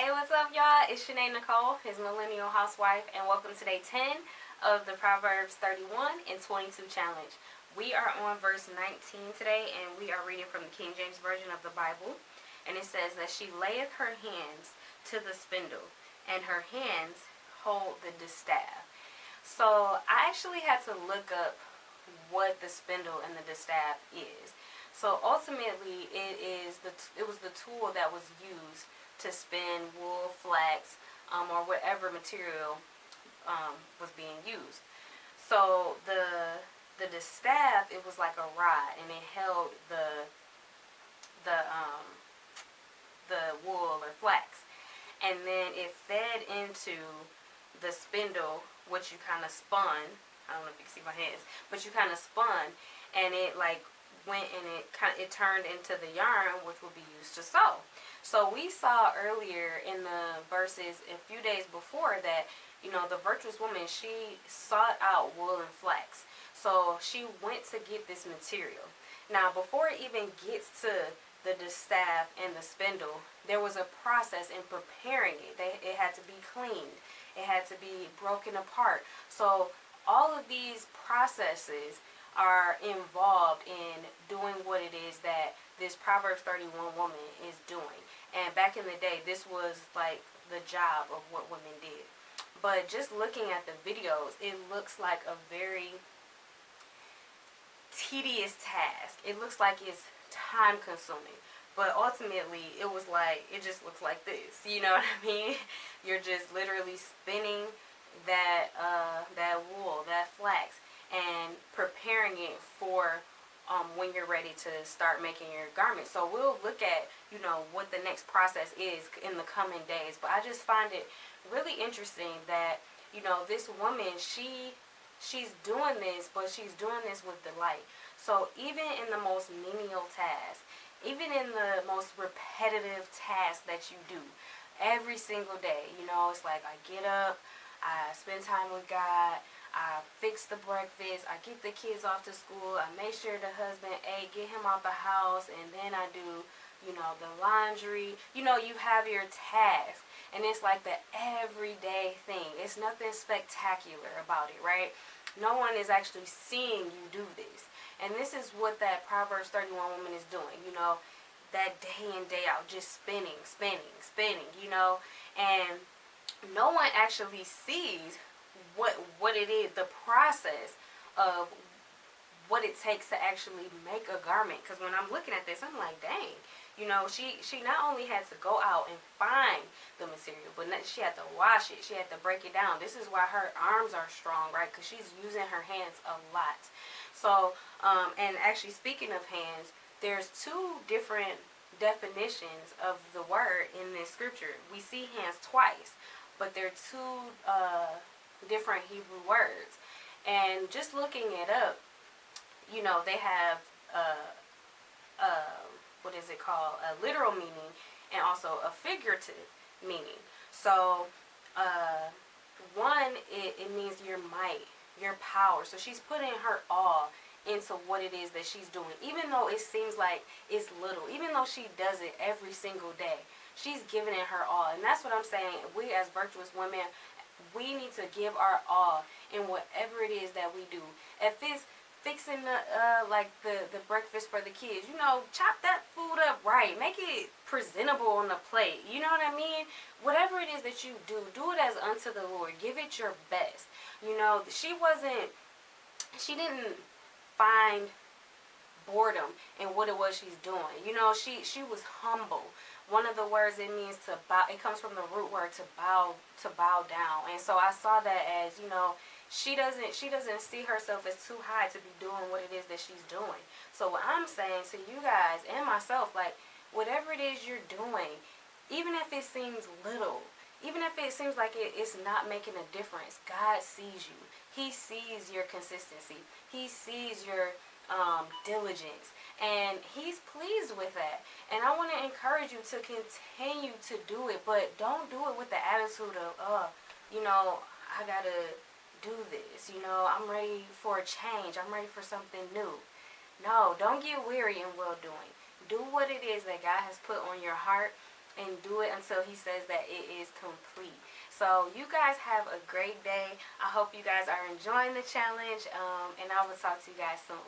Hey, what's up, y'all? It's Shanae Nicole, his millennial housewife, and welcome to day 10 of the Proverbs 31 and 22 challenge. We are on verse 19 today, and we are reading from the King James Version of the Bible. And it says that she layeth her hands to the spindle, and her hands hold the distaff. So I actually had to look up what the spindle and the distaff is. So ultimately, it was the tool that was used to spin wool, flax, or whatever material was being used. So the distaff, it was like a rod, and it held the wool or flax, and then it fed into the spindle, which you kind of spun. I don't know if you can see my hands, but you kind of spun, and it like went and it turned into the yarn, which will be used to sew. So we saw earlier in the verses a few days before that, the virtuous woman, she sought out wool and flax. So she went to get this material. Now, before it even gets to the distaff and the spindle, there was a process in preparing it. It had to be cleaned. It had to be broken apart. So all of these processes are involved in doing what it is that this Proverbs 31 woman is doing. And back in the day, this was like the job of what women did. But just looking at the videos, it looks like a very tedious task. It looks like it's time consuming. But ultimately, it just looks like this. You know what I mean? You're just literally spinning that wool, that flax, and preparing it for when you're ready to start making your garment. So we'll look at, what the next process is in the coming days. But I just find it really interesting that, this woman, she's doing this, but she's doing this with delight. So even in the most menial task, even in the most repetitive task that you do every single day, it's like I get up, I spend time with God, I fix the breakfast, I get the kids off to school, I make sure the husband ate, get him out the house, and then I do, the laundry. You have your task, and it's like the everyday thing. It's nothing spectacular about it, right? No one is actually seeing you do this. And this is what that Proverbs 31 woman is doing, that day in, day out, just spinning, and no one actually sees what it is, the process of what it takes to actually make a garment. Because when I'm looking at this, I'm like, dang, she not only had to go out and find the material, but she had to wash it, she had to break it down. This is why her arms are strong, right? Because she's using her hands a lot. So and actually, speaking of hands, there's two different definitions of the word in this scripture. We see hands twice, but they're two different Hebrew words. And just looking it up, they have what is it called? A literal meaning and also a figurative meaning. So one, it means your might, your power. So she's putting her all into what it is that she's doing, even though it seems like it's little, even though she does it every single day. She's giving it her all. And that's what I'm saying. We as virtuous women, we need to give our all in whatever it is that we do. If it's fixing the breakfast for the kids, chop that food up right, make it presentable on the plate, you know what I mean? Whatever it is that you do it as unto the Lord. Give it your best. She didn't find boredom in what it was she's doing. She was humble. One of the words it means to bow, it comes from the root word to bow down. And so I saw that as, she doesn't see herself as too high to be doing what it is that she's doing. So what I'm saying to you guys and myself, like, whatever it is you're doing, even if it seems little, even if it seems like it's not making a difference, God sees you. He sees your consistency. He sees your diligence, and he's pleased with that. And I want to encourage you to continue to do it, but don't do it with the attitude of, I gotta do this, I'm ready for a change, I'm ready for something new. No, don't get weary in well doing. Do what it is that God has put on your heart, and do it until he says that it is complete. So you guys have a great day. I hope you guys are enjoying the challenge, and I will talk to you guys soon.